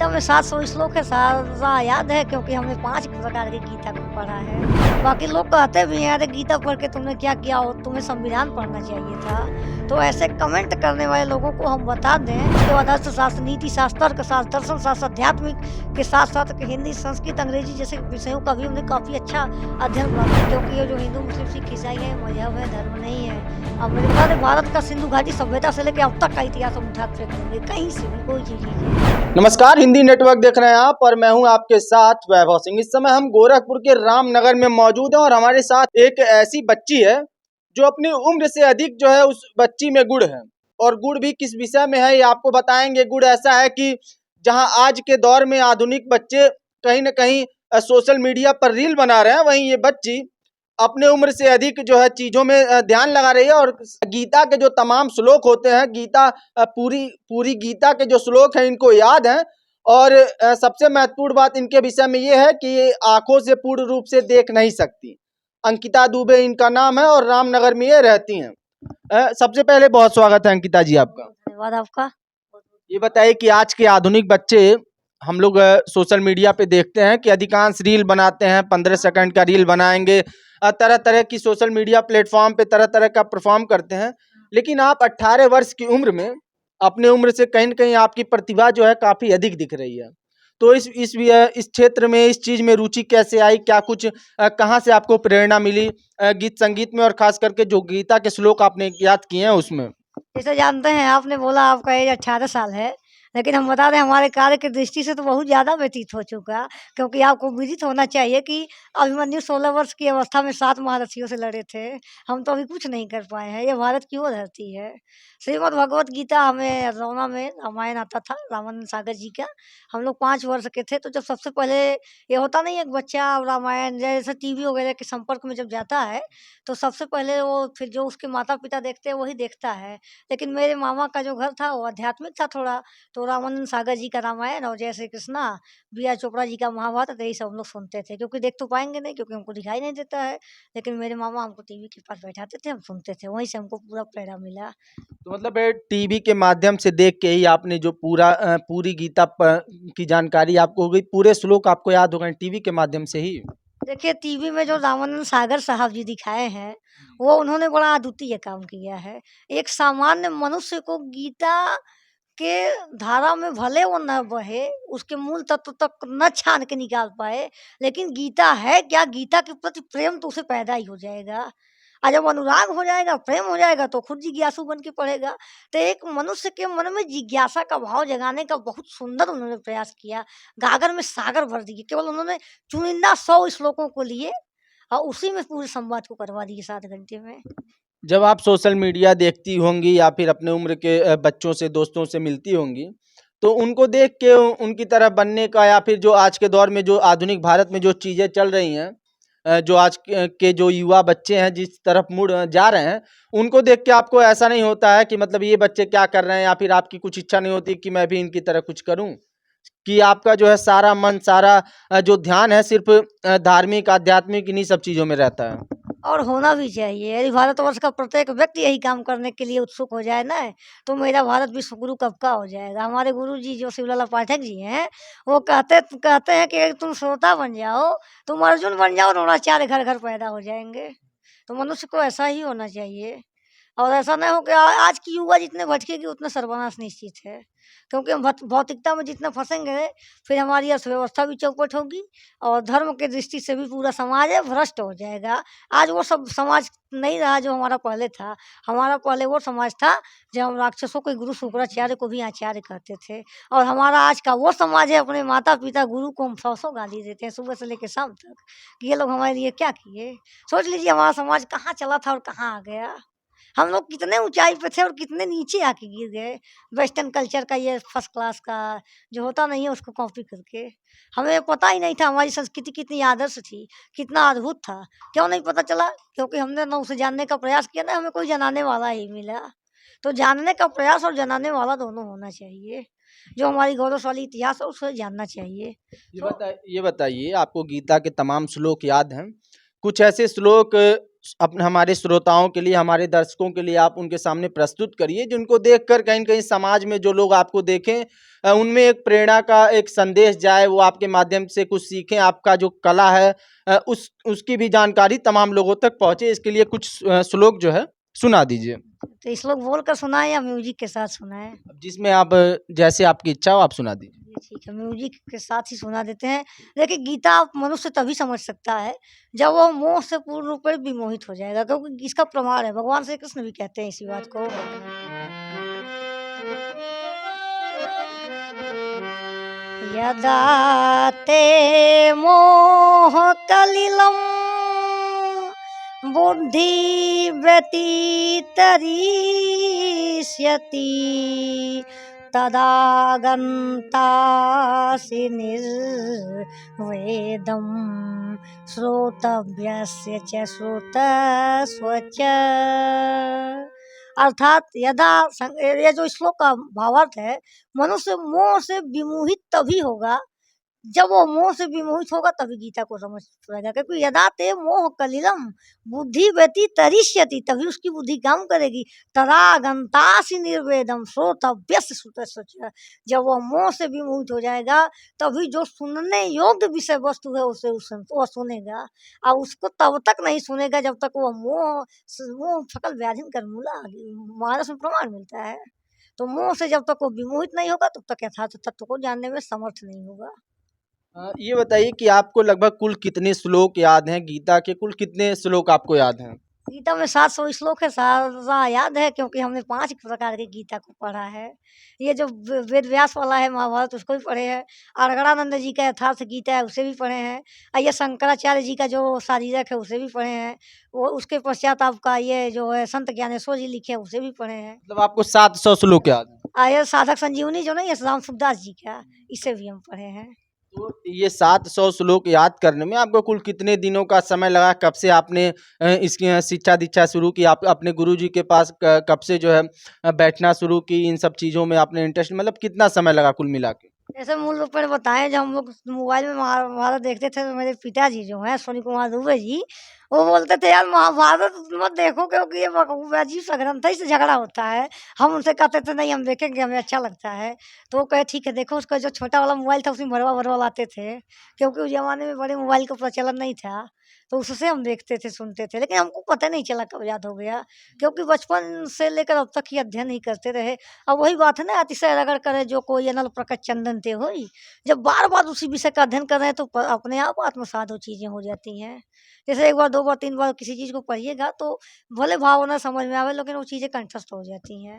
गीता में 700 श्लोक है, सारा याद है क्योंकि हमने 5 प्रकार की गीता को पढ़ा है। बाकी लोग कहते भी हैं अरे गीता पढ़ के तुमने क्या किया हो, तुम्हें संविधान पढ़ना चाहिए था। तो ऐसे कमेंट करने वाले लोगों को हम बता दें, इसके बाद अर्थशास्त्र, नीति शास्त्र, तर्कशास्त्र, दर्शन शास्त्र, आध्यात्मिक के साथ साथ हिंदी, संस्कृत, अंग्रेजी जैसे विषयों का भी हमने काफ़ी अच्छा अध्ययन करा, क्योंकि ये जो हिंदू, मुस्लिम, सिख, ईसाई है, मजहब है, धर्म नहीं है। अब मेरे बता दें, भारत का सिंधु घाटी सभ्यता से लेकर अब तक का इतिहास हम उठा फेंक देंगे, कहीं से भी कोई चीज़ लीजिए। नमस्कार, हिंदी नेटवर्क देख रहे हैं आप और मैं हूं आपके साथ वैभव सिंह। इस समय हम गोरखपुर के रामनगर में मौजूद हैं और हमारे साथ एक ऐसी बच्ची है जो अपनी उम्र से अधिक जो है उस बच्ची में गुण है। और गुण भी किस विषय में है ये आपको बताएंगे। गुण ऐसा है कि जहां आज के दौर में आधुनिक बच्चे कहीं न कहीं सोशल मीडिया पर रील बना रहे हैं, वहीं ये बच्ची अपने उम्र से अधिक जो है चीजों में ध्यान लगा रही है। और गीता के जो तमाम श्लोक होते हैं, गीता पूरी गीता के जो श्लोक हैं इनको याद हैं। और सबसे महत्वपूर्ण बात इनके विषय में ये है कि ये आंखों से पूर्ण रूप से देख नहीं सकती। अंकिता दुबे इनका नाम है और रामनगर में ये रहती हैं। सबसे पहले बहुत स्वागत है अंकिता जी आपका। धन्यवाद आपका। ये बताइए कि आज के आधुनिक बच्चे हम लोग सोशल मीडिया पे देखते हैं कि अधिकांश रील बनाते हैं, 15 सेकंड का रील बनाएंगे, तरह तरह की सोशल मीडिया प्लेटफॉर्म पे तरह तरह का परफॉर्म करते हैं। लेकिन आप 18 वर्ष की उम्र में अपने उम्र से कहीं न कहीं आपकी प्रतिभा जो है काफ़ी अधिक दिख रही है। तो इस क्षेत्र में, इस चीज़ में रुचि कैसे आई? क्या कुछ कहाँ से आपको प्रेरणा मिली गीत संगीत में, और खास करके जो गीता के श्लोक आपने याद किए हैं उसमें? जैसे जानते हैं, आपने बोला आपका एज 18 साल है, लेकिन हम बता दें हमारे कार्य की दृष्टि से तो बहुत ज़्यादा व्यतीत हो चुका, क्योंकि आपको विदित होना चाहिए कि अभिमन्यु 16 वर्ष की अवस्था में 7 महारथियों से लड़े थे। हम तो अभी कुछ नहीं कर पाए हैं, ये भारत की वो धरती है। श्रीमद् भगवत गीता हमें रौना में रामायण आता था, रामानंद सागर जी का। हम लोग 5 वर्ष के थे, तो जब सबसे पहले ये होता नहीं है, एक बच्चा रामायण जैसे टीवी वगैरह के संपर्क में जब जाता है, तो सबसे पहले वो फिर जो उसके माता-पिता देखते हैं वही देखता है। लेकिन मेरे मामा का जो घर था वो आध्यात्मिक था थोड़ा, तो रामानंद सागर जी का रामायण और जय श्री कृष्णा, बी आर चोपड़ा जी का महाभारत, यही सब हम लोग सुनते थे, क्योंकि देख तो पाएंगे नहीं क्योंकि हमको दिखाई नहीं देता है। लेकिन मेरे मामा हमको टीवी के पास बैठाते थे, हम सुनते थे, वहीं से हमको पूरा प्रेरणा मिला। तो मतलब टीवी के माध्यम से देख के ही आपने जो पूरी गीता की जानकारी आपको हो गई, पूरे श्लोक आपको याद हो गए टीवी के माध्यम से ही? देखिए, टीवी में जो रामानंद सागर साहब जी दिखाए हैं, वो उन्होंने बड़ा अद्वितीय काम किया है। एक सामान्य मनुष्य को गीता के धारा में भले वो न बहे, उसके मूल तत्व तक न छान के निकाल पाए, लेकिन गीता है क्या, गीता के प्रति प्रेम तो उसे पैदा ही हो जाएगा। और जब अनुराग हो जाएगा, प्रेम हो जाएगा, तो खुद जिज्ञासु बन के पढ़ेगा। तो एक मनुष्य के मन में जिज्ञासा का भाव जगाने का बहुत सुंदर उन्होंने प्रयास किया। गागर में सागर भर दिए, केवल उन्होंने चुनिंदा 100 श्लोकों को लिए और उसी में पूरे संवाद को करवा दिए 7 घंटे में। जब आप सोशल मीडिया देखती होंगी या फिर अपने उम्र के बच्चों से, दोस्तों से मिलती होंगी, तो उनको देख के उनकी तरह बनने का, या फिर जो आज के दौर में जो आधुनिक भारत में जो चीज़ें चल रही हैं, जो आज के जो युवा बच्चे हैं जिस तरफ मुड़ जा रहे हैं, उनको देख के आपको ऐसा नहीं होता है कि मतलब ये बच्चे क्या कर रहे हैं, या फिर आपकी कुछ इच्छा नहीं होती कि मैं भी इनकी तरह कुछ करूं? कि आपका जो है सारा मन, सारा जो ध्यान है सिर्फ धार्मिक, आध्यात्मिक इन्हीं सब चीज़ों में रहता है? और होना भी चाहिए। यदि भारतवर्ष का प्रत्येक व्यक्ति यही काम करने के लिए उत्सुक हो जाए ना, तो मेरा भारत विश्व गुरु कब का हो जाएगा। हमारे गुरु जी जो शिवलाल पाठक जी हैं, वो कहते हैं कि तुम श्रोता बन जाओ, तुम अर्जुन बन जाओ, द्रोणाचार्य घर घर पैदा हो जाएंगे। तो मनुष्य को ऐसा ही होना चाहिए। और ऐसा ना हो कि आज की युवा जितने भटकेगी उतना सर्वनाश निश्चित है, क्योंकि हम भौतिकता में जितना फंसेंगे, फिर हमारी अर्थव्यवस्था भी चौपट होगी और धर्म के दृष्टि से भी पूरा समाज है भ्रष्ट हो जाएगा। आज वो सब समाज नहीं रहा जो हमारा पहले था। हमारा पहले वो समाज था जब हम राक्षसों के गुरु शुक्राचार्य को भी आचार्य कहते थे, और हमारा आज का वो समाज है, अपने माता पिता गुरु को हम 100 गाली देते हैं सुबह से लेकर शाम तक कि ये लोग हमारे लिए क्या किए। सोच लीजिए हमारा समाज कहाँ चला था और कहाँ आ गया। हम लोग कितने ऊंचाई पे थे और कितने नीचे आके गिर गए, वेस्टर्न कल्चर का ये फर्स्ट क्लास का जो होता नहीं है उसको कॉपी करके। हमें पता ही नहीं था हमारी संस्कृति कितनी आदर्श थी, कितना अद्भुत था। क्यों नहीं पता चला? क्योंकि हमने ना उसे जानने का प्रयास किया, ना हमें कोई जनाने वाला ही मिला। तो जानने का प्रयास और जनाने वाला दोनों होना चाहिए। जो हमारी गौरवशाली इतिहास है उसे जानना चाहिए। ये बताइए, आपको गीता के तमाम श्लोक याद हैं? कुछ ऐसे श्लोक अपने हमारे श्रोताओं के लिए, हमारे दर्शकों के लिए आप उनके सामने प्रस्तुत करिए, जिनको देखकर कहीं न कहीं समाज में जो लोग आपको देखें उनमें एक प्रेरणा का एक संदेश जाए, वो आपके माध्यम से कुछ सीखें, आपका जो कला है उसकी भी जानकारी तमाम लोगों तक पहुँचे। इसके लिए कुछ श्लोक जो है सुना दीजिए। तो श्लोक बोल कर सुनाए या म्यूजिक के साथ सुनाए? जिसमें आप जैसे आपकी इच्छा हो आप सुना दीजिए। ये ठीक है, म्यूजिक के साथ ही सुना देते हैं। देखिए, गीता मनुष्य तभी समझ सकता है जब वो मोह से पूर्ण रूप में विमोहित हो जाएगा, क्योंकि इसका प्रमाण है, भगवान श्री कृष्ण भी कहते हैं इसी बात को। यदा ते मोह कलिलं बुद्धि व्यतीतरिष्यति तदा गन्तासि निर्वेदं श्रोतव्यस्य च श्रोतस्व च। अर्थात ये जो श्लोक का भावार्थ है, मनुष्य मोह से विमोहित तभी होगा जब वो मोह से विमोहित होगा, तभी गीता को समझ पाएगा। क्योंकि यदा ते मोह कलिलम बुद्धि व्यति तरिष्यति, तभी उसकी बुद्धि काम करेगी। तदा गंतासि निर्वेदम श्रोतव्यस्य श्रुतस्य च। जब वो मोह से विमोहित हो जाएगा, तभी जो सुनने योग्य विषय वस्तु है उसे वो सुनेगा, और उसको तब तक नहीं सुनेगा जब तक वो मोह सकल व्याधिन कर्मूला, मानस में प्रमाण मिलता है। तो मोह से जब तक वो विमोहित नहीं होगा, तब तक यथार्थ तत्व को जानने में समर्थ नहीं होगा। ये बताइए कि आपको लगभग कुल कितने श्लोक याद हैं? गीता के कुल कितने श्लोक आपको याद हैं? गीता में 700 श्लोक है, सारा याद है, क्योंकि हमने 5 प्रकार की गीता को पढ़ा है। ये जो वेद व्यास वाला है महाभारत, उसको भी पढ़े हैं। अड़गड़ानंद जी का यथार्थ गीता है, उसे भी पढ़े हैं। और ये शंकराचार्य जी का जो शारीरक है, उसे भी पढ़े हैं। वो उसके पश्चात आपका ये जो है संत ज्ञानेश्वर जी लिखे हैं, उसे भी पढ़े हैं। मतलब आपको 700 श्लोक याद हैं। ये साधक संजीवनी जो नहीं है राम सुखदास जी का, इसे भी हम पढ़े हैं। तो ये 700 श्लोक याद करने में आपको कुल कितने दिनों का समय लगा? कब से आपने इसकी शिक्षा दीक्षा शुरू की? आप अपने गुरुजी के पास कब से जो है बैठना शुरू की? इन सब चीज़ों में आपने इंटरेस्ट, मतलब कितना समय लगा कुल मिला के? ऐसे मूल रूप में बताएं, जब हम लोग मोबाइल में महाभारत देखते थे, तो मेरे पिताजी जो हैं सोनी कुमार दुबे जी, वो बोलते थे यार महाभारत मत देखो, क्योंकि ये अजीब सा ग्रंथ है, इससे झगड़ा होता है। हम उनसे कहते थे नहीं, हम देखेंगे, हमें अच्छा लगता है। तो वो कहे ठीक है देखो। उसका जो छोटा वाला मोबाइल था, उसमें भरवा भरवा लाते थे, क्योंकि उस जमाने में बड़े मोबाइल का प्रचलन नहीं था। तो उससे हम देखते थे, सुनते थे, लेकिन हमको पता नहीं चला कब याद हो गया, क्योंकि बचपन से लेकर अब तक ही अध्ययन ही करते रहे। अब वही बात है ना, अतिशय रगड़ करे जो कोई अनल प्रकट चंदन ते होई। जब बार बार उसी विषय का अध्ययन कर रहे हैं, तो अपने आप आत्मसात वो चीज़ें हो जाती हैं। जैसे एक बार, 2 बार, 3 बार किसी चीज़ को पढ़िएगा, तो भले भावना समझ में आवे, लेकिन वो चीज़ें कंठस्थ हो जाती हैं।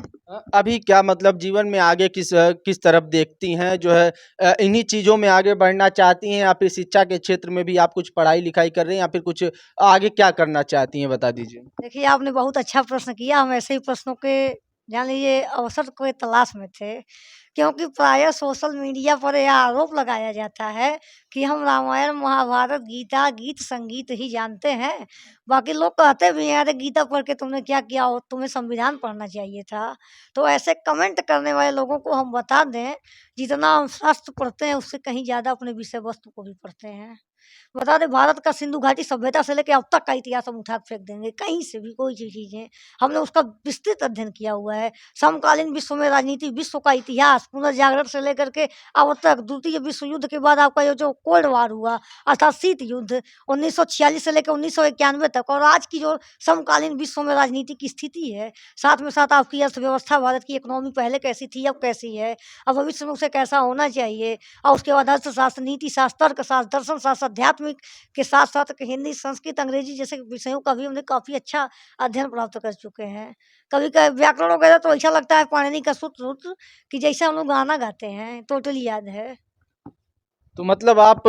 अभी क्या मतलब जीवन में आगे किस तरफ देखती हैं? जो है इन्हीं चीज़ों में आगे बढ़ना चाहती हैं, या फिर शिक्षा के क्षेत्र में भी आप कुछ पढ़ाई लिखाई कर रही हैं, या फिर कुछ आगे क्या करना चाहती हैं, बता दीजिए? देखिए, आपने बहुत अच्छा प्रश्न किया। हम ऐसे ही प्रश्नों के जान लीजिए अवसर को तलाश में थे, क्योंकि प्रायः सोशल मीडिया पर यह आरोप लगाया जाता है कि हम रामायण, महाभारत, गीता, गीत संगीत ही जानते हैं। बाकी लोग कहते भी हैं अरे गीता पढ़ के तुमने क्या किया हो, तुम्हें संविधान पढ़ना चाहिए था। तो ऐसे कमेंट करने वाले लोगों को हम बता दें, जितना हम शास्त्र पढ़ते हैं, उससे कहीं ज़्यादा अपने विषय वस्तु को भी पढ़ते हैं। बता दें, भारत का सिंधु घाटी सभ्यता से लेकर अब तक का इतिहास हम उठा के फेंक देंगे, कहीं से भी कोई चीज़ें हमने उसका विस्तृत अध्ययन किया हुआ है। समकालीन विश्व में राजनीति, विश्व का इतिहास, पुनर्जागरण से लेकर के अब तक, द्वितीय विश्व युद्ध के बाद आपका ये जो कोल्ड वार हुआ, अर्थात शीत युद्ध 1946 से लेकर 1991 तक, और आज की जो समकालीन विश्व में राजनीति की स्थिति है, साथ में साथ आपकी अर्थव्यवस्था, भारत की इकोनॉमी पहले कैसी थी, अब कैसी है, अब भविष्य में उसे कैसा होना चाहिए, और उसके बाद अर्थशास्त्र, नीति शास्त्र, तर्कशास्त्र, दर्शन शास्त्र, आध्यात्मिक के साथ साथ हिंदी, संस्कृत, अंग्रेजी जैसे विषयों का भी हमने काफ़ी अच्छा अध्ययन प्राप्त कर चुके हैं। कभी कभी व्याकरण वगैरह तो ऐसा लगता है पाणिनि का सूत्र कि जैसे हम लोग गाना गाते हैं, टोटली याद है। तो मतलब आप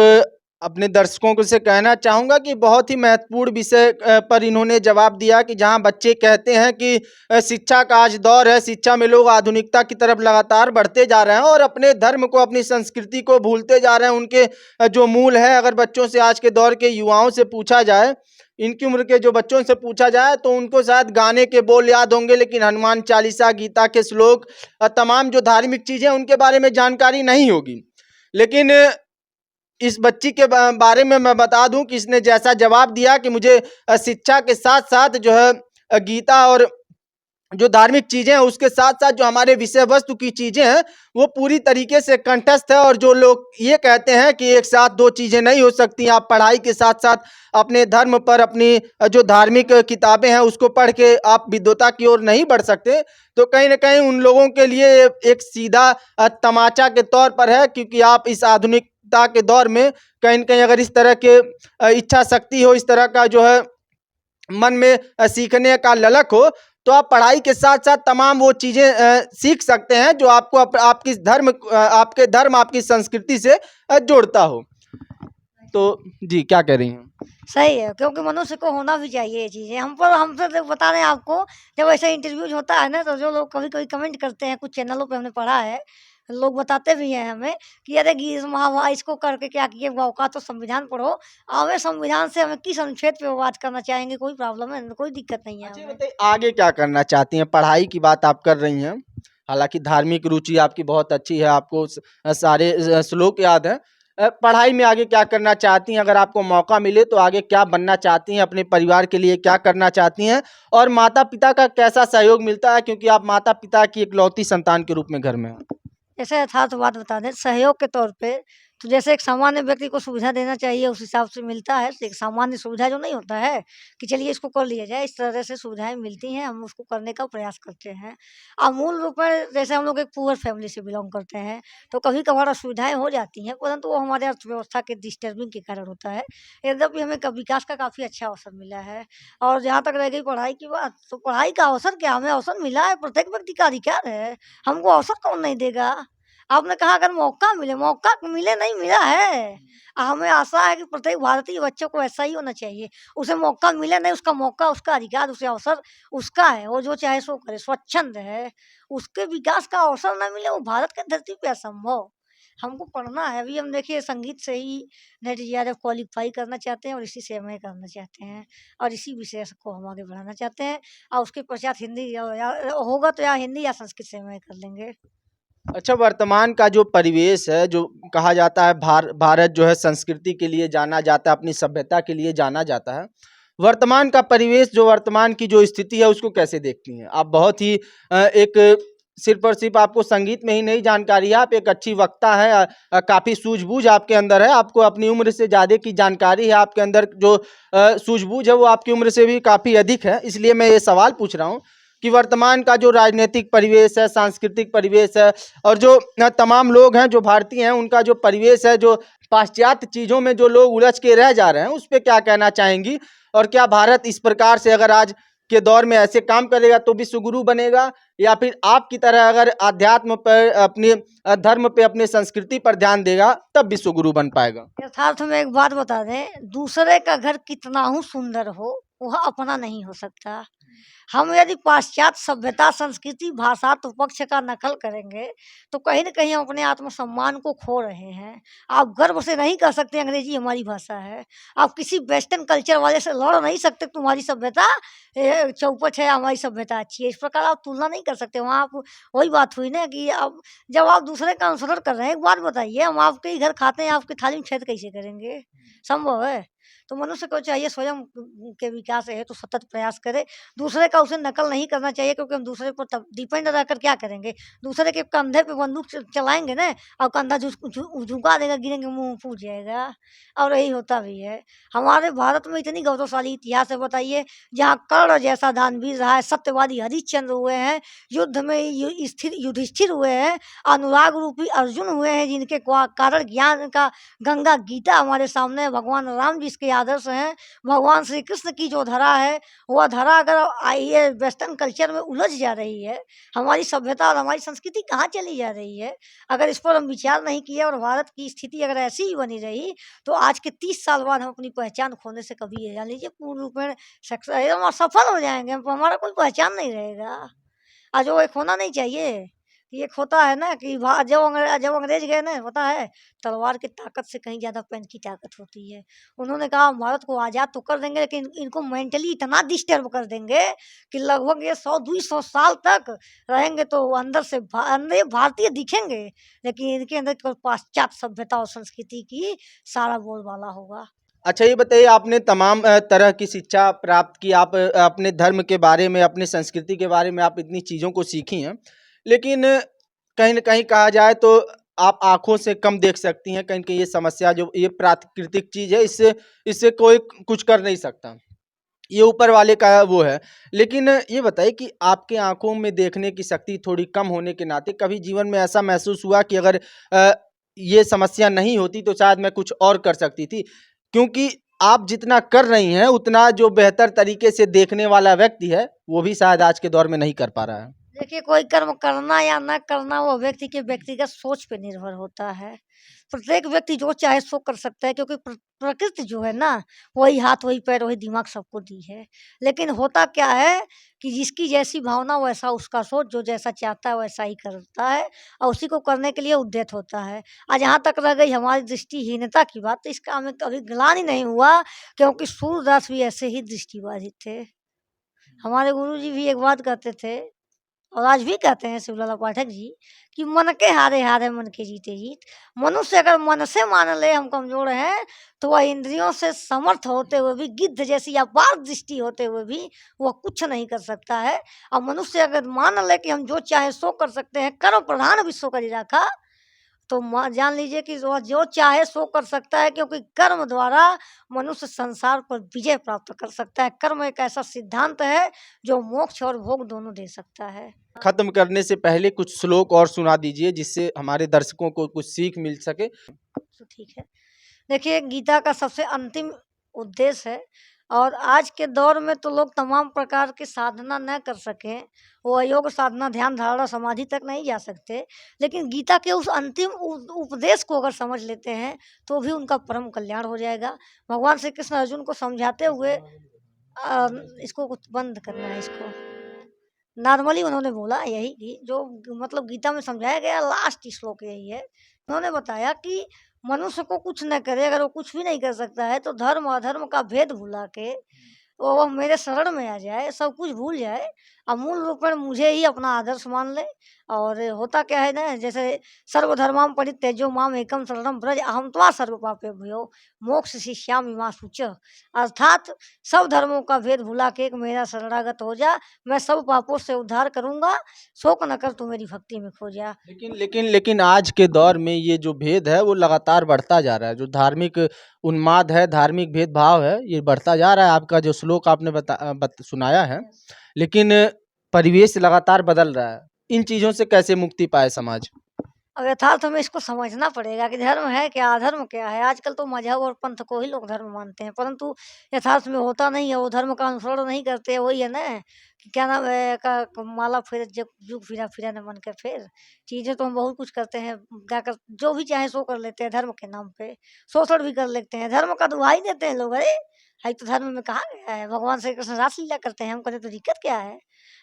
अपने दर्शकों को से कहना चाहूँगा कि बहुत ही महत्वपूर्ण विषय पर इन्होंने जवाब दिया कि जहाँ बच्चे कहते हैं कि शिक्षा का आज दौर है, शिक्षा में लोग आधुनिकता की तरफ लगातार बढ़ते जा रहे हैं और अपने धर्म को, अपनी संस्कृति को भूलते जा रहे हैं। उनके जो मूल है, अगर बच्चों से, आज के दौर के युवाओं से पूछा जाए, इनकी उम्र के जो बच्चों से पूछा जाए, तो उनको शायद गाने के बोल याद होंगे, लेकिन हनुमान चालीसा, गीता के श्लोक, तमाम जो धार्मिक चीज़ें उनके बारे में जानकारी नहीं होगी। लेकिन इस बच्ची के बारे में मैं बता दूं कि इसने जैसा जवाब दिया कि मुझे शिक्षा के साथ साथ जो है गीता और जो धार्मिक चीजें हैं उसके साथ साथ जो हमारे विषय वस्तु की चीजें हैं वो पूरी तरीके से कंठस्थ है। और जो लोग ये कहते हैं कि एक साथ दो चीजें नहीं हो सकती, आप पढ़ाई के साथ साथ अपने धर्म पर अपनी जो धार्मिक किताबें हैं उसको पढ़ के आप विद्वता की ओर नहीं बढ़ सकते, तो कहीं ना कहीं उन लोगों के लिए एक सीधा तमाचा के तौर पर है। क्योंकि आप इस आधुनिकता के दौर में कहीं ना कहीं अगर इस तरह के इच्छा शक्ति हो, इस तरह का जो है मन में सीखने का ललक हो, तो आप पढ़ाई के साथ साथ तमाम वो चीज़ें सीख सकते हैं जो आपको आपकी धर्म आपके धर्म आपकी संस्कृति से जोड़ता हो। तो जी क्या कह रही हैं? सही है, क्योंकि मनुष्य को होना भी चाहिए ये चीज़ें। हमसे तो बता रहे हैं आपको, जब ऐसे इंटरव्यूज होता है ना, तो जो लोग कभी कभी कमेंट करते हैं, कुछ चैनलों पे हमने पढ़ा है, लोग बताते भी हैं हमें कि अरे गीस महावा इसको करके क्या किए, का तो संविधान पढ़ो। हमें संविधान से हमें किस अनुच्छेद पे बात करना चाहेंगे, कोई प्रॉब्लम है, कोई दिक्कत नहीं है अच्छा हमें। बताइए आगे क्या करना चाहती हैं? पढ़ाई की बात आप कर रही हैं, हालांकि धार्मिक रुचि आपकी बहुत अच्छी है, आपको सारे श्लोक याद है। पढ़ाई में आगे क्या करना चाहती हैं? अगर आपको मौका मिले तो आगे क्या बनना चाहती हैं? अपने परिवार के लिए क्या करना चाहती हैं? और माता पिता का कैसा सहयोग मिलता है, क्योंकि आप माता पिता की इकलौती संतान के रूप में घर में हैं? जैसे यथार्थ बात बता दें, सहयोग के तौर पे तो जैसे एक सामान्य व्यक्ति को सुविधा देना चाहिए उस हिसाब से मिलता है। तो एक सामान्य सुविधा जो नहीं होता है कि चलिए इसको कर लिया जाए, इस तरह से सुविधाएं मिलती हैं, हम उसको करने का प्रयास करते हैं। अब मूल रूप में जैसे हम लोग एक पुअर फैमिली से बिलोंग करते हैं, तो कभी कभार असुविधाएं हो जाती हैं, परंतु वो हमारे अर्थव्यवस्था के डिस्टर्बिंग के कारण होता है। यद्यपि हमें विकास का काफ़ी अच्छा अवसर मिला है। और जहाँ तक रह गई पढ़ाई की बात, तो पढ़ाई का अवसर क्या, हमें अवसर मिला है, प्रत्येक व्यक्ति का अधिकार है। हमको अवसर कौन नहीं देगा? आपने कहा अगर मौका मिले नहीं मिला है। हमें आशा है कि प्रत्येक भारतीय बच्चों को ऐसा ही होना चाहिए। उसे मौका मिले नहीं, उसका मौका, उसका अधिकार, उसे अवसर उसका है, वो जो चाहे सो करे, स्वच्छंद है। उसके विकास का अवसर ना मिले, वो भारत की धरती पे असंभव। हमको पढ़ना है, अभी हम देखिए संगीत से ही नेट जेआरएफ क्वालीफाई करना चाहते हैं और इसी से एमए करना चाहते हैं और इसी विषय को हम आगे बढ़ाना चाहते हैं। और उसके पश्चात हिंदी या होगा तो या हिंदी या संस्कृत से एमए कर लेंगे। अच्छा वर्तमान का जो परिवेश है, जो कहा जाता है भारत जो है संस्कृति के लिए जाना जाता है, अपनी सभ्यता के लिए जाना जाता है। वर्तमान का परिवेश, जो वर्तमान की जो स्थिति है उसको कैसे देखती हैं आप? बहुत ही एक सिर्फ और सिर्फ आपको संगीत में ही नहीं जानकारी है, आप एक अच्छी वक्ता है, काफ़ी सूझबूझ आपके अंदर है, आपको अपनी उम्र से ज़्यादा की जानकारी है, आपके अंदर जो सूझबूझ है वो आपकी उम्र से भी काफ़ी अधिक है। इसलिए मैं ये सवाल पूछ रहा हूँ कि वर्तमान का जो राजनीतिक परिवेश है, सांस्कृतिक परिवेश है और जो तमाम लोग हैं जो भारतीय हैं, उनका जो परिवेश है, जो पाश्चात्य चीज़ों में जो लोग उलझ के रह जा रहे हैं, उस पे क्या कहना चाहेंगी? और क्या भारत इस प्रकार से अगर आज के दौर में ऐसे काम करेगा तो विश्वगुरु बनेगा, या फिर आपकी तरह अगर आध्यात्म पर, अपने धर्म पे, अपने संस्कृति पर ध्यान देगा तब विश्वगुरु बन पाएगा? यथार्थ में एक बात बता दें, दूसरे का घर कितना ही सुंदर हो, वह अपना नहीं हो सकता। हम यदि पाश्चात्य सभ्यता, संस्कृति, भाषा तो पक्ष का नकल करेंगे, तो कहीं न कहीं हम अपने आत्मसम्मान को खो रहे हैं। आप गर्व से नहीं कह सकते अंग्रेज़ी हमारी भाषा है। आप किसी वेस्टर्न कल्चर वाले से लड़ नहीं सकते, तुम्हारी सभ्यता चौपट है, हमारी सभ्यता अच्छी है। इस प्रकार आप तुलना नहीं कर सकते। वहाँ आप वही बात हुई ना कि अब जब आप दूसरे का अनुसरण कर रहे हैं, एक बात बताइए, हम आपके ही घर खाते हैं, आपकी थाली में छेद कैसे करेंगे? संभव है? तो मनुष्य को चाहिए स्वयं के विकास हेतु सतत प्रयास करे। दूसरे का उसे नकल नहीं करना चाहिए, क्योंकि हम दूसरे पर तब डिपेंड रहकर क्या करेंगे? दूसरे के कंधे पे बंदूक चलाएँगे ना, और कंधा झुका देगा, गिरेंगे, मुँह फूट जाएगा। और यही होता भी है। हमारे भारत में इतनी गौरवशाली इतिहास है, बताइए, जहाँ कर्ण जैसा दानवीर रहा है, सत्यवादी हरिश्चंद्र हुए हैं, युद्ध में स्थिर युधिष्ठिर हुए हैं, अनुराग रूपी अर्जुन हुए हैं, जिनके कारण ज्ञान का गंगा गीता हमारे सामने है, भगवान राम जिसके आदर्श हैं, भगवान श्री कृष्ण की जो धरा है, वह धरा अगर ये वेस्टर्न कल्चर में उलझ जा रही है, हमारी सभ्यता और हमारी संस्कृति कहाँ चली जा रही है? अगर इस पर हम विचार नहीं किए और भारत की स्थिति अगर ऐसी ही बनी रही, तो आज के 30 साल बाद हम अपनी पहचान खोने से कभी, ये जान लीजिए, पूर्ण रूप में एकदम असफल हो जाएंगे, हमारा कोई पहचान नहीं रहेगा। और जो एक होना नहीं चाहिए, कि एक होता है ना कि जब अंग्रेज गए ना, पता है, तलवार की ताकत से कहीं ज़्यादा पेन की ताकत होती है। उन्होंने कहा हम भारत को आज़ाद तो कर देंगे, लेकिन इनको मेंटली इतना डिस्टर्ब कर देंगे कि लगभग ये 100-200 साल तक रहेंगे तो वो अंदर ये भारतीय दिखेंगे, लेकिन इनके अंदर केवल पाश्चात्य सभ्यता और संस्कृति की सारा बोलबाला होगा। अच्छा, ये बताइए, आपने तमाम तरह की शिक्षा प्राप्त की, आप अपने धर्म के बारे में, अपनी संस्कृति के बारे में आप इतनी चीज़ों को सीखी हैं, लेकिन कहीं न कहीं कहा जाए तो आप आँखों से कम देख सकती हैं, कहीं न कहीं ये समस्या जो ये प्राकृतिक चीज़ है, इससे इससे कोई कुछ कर नहीं सकता। ये ऊपर वाले का वो है। लेकिन ये बताइए कि आपके आँखों में देखने की शक्ति थोड़ी कम होने के नाते कभी जीवन में ऐसा महसूस हुआ कि अगर ये समस्या नहीं होती तो शायद मैं कुछ और कर सकती थी? क्योंकि आप जितना कर रही हैं, उतना जो बेहतर तरीके से देखने वाला व्यक्ति है, वो भी शायद आज के दौर में नहीं कर पा रहा है। देखिए, कोई कर्म करना या न करना वो व्यक्ति के व्यक्तिगत सोच पे निर्भर होता है। प्रत्येक व्यक्ति जो चाहे सो कर सकता है, क्योंकि प्रकृति जो है ना, वही हाथ, वही पैर, वही दिमाग सबको दी है। लेकिन होता क्या है कि जिसकी जैसी भावना वैसा उसका सोच, जो जैसा चाहता है वैसा ही करता है और उसी को करने के लिए उद्यत होता है। जहाँ तक रह गई हमारी दृष्टिहीनता की बात, तो इसका हमें कभी ग्लानि नहीं हुआ, क्योंकि सूरदास भी ऐसे ही दृष्टिबाधित थे। हमारे गुरुजी भी एक बात कहते थे और आज भी कहते हैं, शिवलाला पाठक जी, कि मन के हारे हारे मन के जीते जीत। मनुष्य अगर मन से मान ले हम कमजोर हैं, तो वह इंद्रियों से समर्थ होते हुए भी, गिद्ध जैसी अपार दृष्टि होते हुए भी वह कुछ नहीं कर सकता है। और मनुष्य अगर मान ले कि हम जो चाहे सो कर सकते हैं, कर्म प्रधान विश्व करी रखा, तो जान लीजिए कि वह जो चाहे सो कर सकता है, क्योंकि कर्म द्वारा मनुष्य संसार पर विजय प्राप्त कर सकता है। कर्म एक ऐसा सिद्धांत है जो मोक्ष और भोग दोनों दे सकता है। खत्म करने से पहले कुछ श्लोक और सुना दीजिए, जिससे हमारे दर्शकों को कुछ सीख मिल सके। तो ठीक है। देखिए, गीता का सबसे अंतिम उद्देश्य है, और आज के दौर में तो लोग तमाम प्रकार की साधना न कर सकें, वो योग साधना, ध्यान, धारणा, समाधि तक नहीं जा सकते, लेकिन गीता के उस अंतिम उपदेश को अगर समझ लेते हैं, तो भी उनका परम कल्याण हो जाएगा। भगवान श्री कृष्ण अर्जुन को समझाते हुए इसको कुछ बंद करना है इसको। नॉर्मली उन्होंने बोला यही कि जो मतलब गीता में समझाया गया लास्ट श्लोक यही है। उन्होंने बताया कि मनुष्य को कुछ न करे, अगर वो कुछ भी नहीं कर सकता है, तो धर्म अधर्म का भेद भुला के वो मेरे शरण में आ जाए, सब कुछ भूल जाए और मूल रूप में मुझे ही अपना आदर्श मान ले। और होता क्या है ना, जैसे सर्वधर्मां परित्यज्य माम एकम शरणं व्रज अहम त्वा सर्व पापेभ्यो मोक्ष शिष्यामि मा शुचः। अर्थात सब धर्मों का भेद भुला के एक मेरा शरणागत हो जा, मैं सब पापों से उद्धार करूंगा, शोक न कर तू मेरी भक्ति में खो जा। लेकिन आज के दौर में ये जो भेद है वो लगातार बढ़ता जा रहा है। जो धार्मिक उन्माद है, धार्मिक भेदभाव है, ये बढ़ता जा रहा है। आपका जो श्लोक आपने सुनाया है, लेकिन परिवेश लगातार बदल रहा है। इन चीज़ों से कैसे मुक्ति पाए समाज? अब यथार्थ हमें इसको समझना पड़ेगा कि धर्म है क्या, अधर्म क्या है। आजकल तो मजहब और पंथ को ही लोग धर्म मानते हैं, परंतु यथार्थ में होता नहीं है। वो धर्म का अनुसरण नहीं करते। वही है ना कि क्या नाम है का माला फेर जब जुग फिरा फिरा न मन के फेर। चीज़ें तो हम बहुत कुछ करते हैं, क्या कर जो भी चाहे सो कर लेते हैं धर्म के नाम पे। शोषण भी कर लेते हैं, धर्म का दुहाई देते हैं लोग। अरे भाई, तो धर्म में कहा गया है, भगवान श्री कृष्ण रासलीला करते हैं, हम कहते तो दिक्कत क्या है।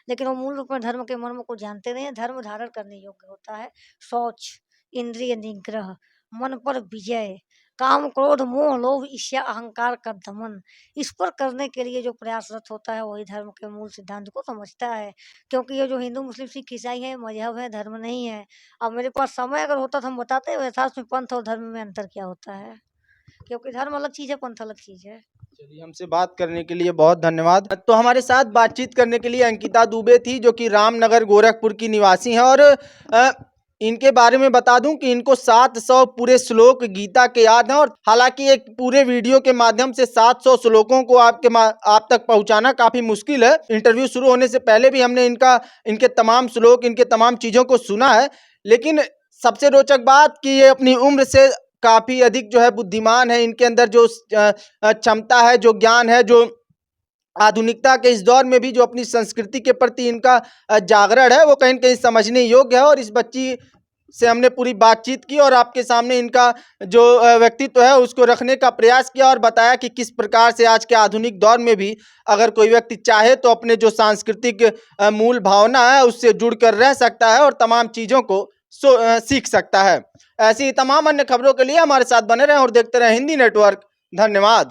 लेकिन वो मूल रूप में धर्म के मर्म को जानते नहीं है। धर्म धारण करने योग्य होता है शौच, इंद्रिय निग्रह, मन पर विजय, काम क्रोध मोह लोभ ईर्ष्या अहंकार का दमन। इस पर करने के लिए जो प्रयासरत होता है, वही धर्म के मूल सिद्धांत को समझता है। क्योंकि ये जो हिंदू मुस्लिम सिख ईसाई है, मजहब है, धर्म नहीं है। अब मेरे पास समय अगर होता तो हम बताते हुए यथार्थ में पंथ और धर्म में अंतर क्या होता है, क्योंकि धर्म अलग चीज़ है, पंथ अलग चीज़ है। चलिए, हमसे बात करने के लिए बहुत धन्यवाद। तो हमारे साथ बातचीत करने के लिए अंकिता दुबे थी, जो कि रामनगर गोरखपुर की निवासी हैं। और इनके बारे में बता दूं कि इनको 700 पूरे श्लोक गीता के याद हैं। और हालांकि एक पूरे वीडियो के माध्यम से 700 श्लोकों को आप तक पहुंचाना काफ़ी मुश्किल है। इंटरव्यू शुरू होने से पहले भी हमने इनके तमाम श्लोक, इनके तमाम चीज़ों को सुना है। लेकिन सबसे रोचक बात कि ये अपनी उम्र से काफ़ी अधिक जो है बुद्धिमान है। इनके अंदर जो क्षमता है, जो ज्ञान है, जो आधुनिकता के इस दौर में भी जो अपनी संस्कृति के प्रति इनका जागरण है, वो कहीं न कहीं समझने योग्य है। और इस बच्ची से हमने पूरी बातचीत की और आपके सामने इनका जो व्यक्तित्व है उसको रखने का प्रयास किया और बताया कि किस प्रकार से आज के आधुनिक दौर में भी अगर कोई व्यक्ति चाहे तो अपने जो सांस्कृतिक मूल भावना है उससे जुड़कर रह सकता है और तमाम चीज़ों को सीख सकता है। ऐसी ही तमाम अन्य खबरों के लिए हमारे साथ बने रहें और देखते रहें हिंदी नेटवर्क। धन्यवाद।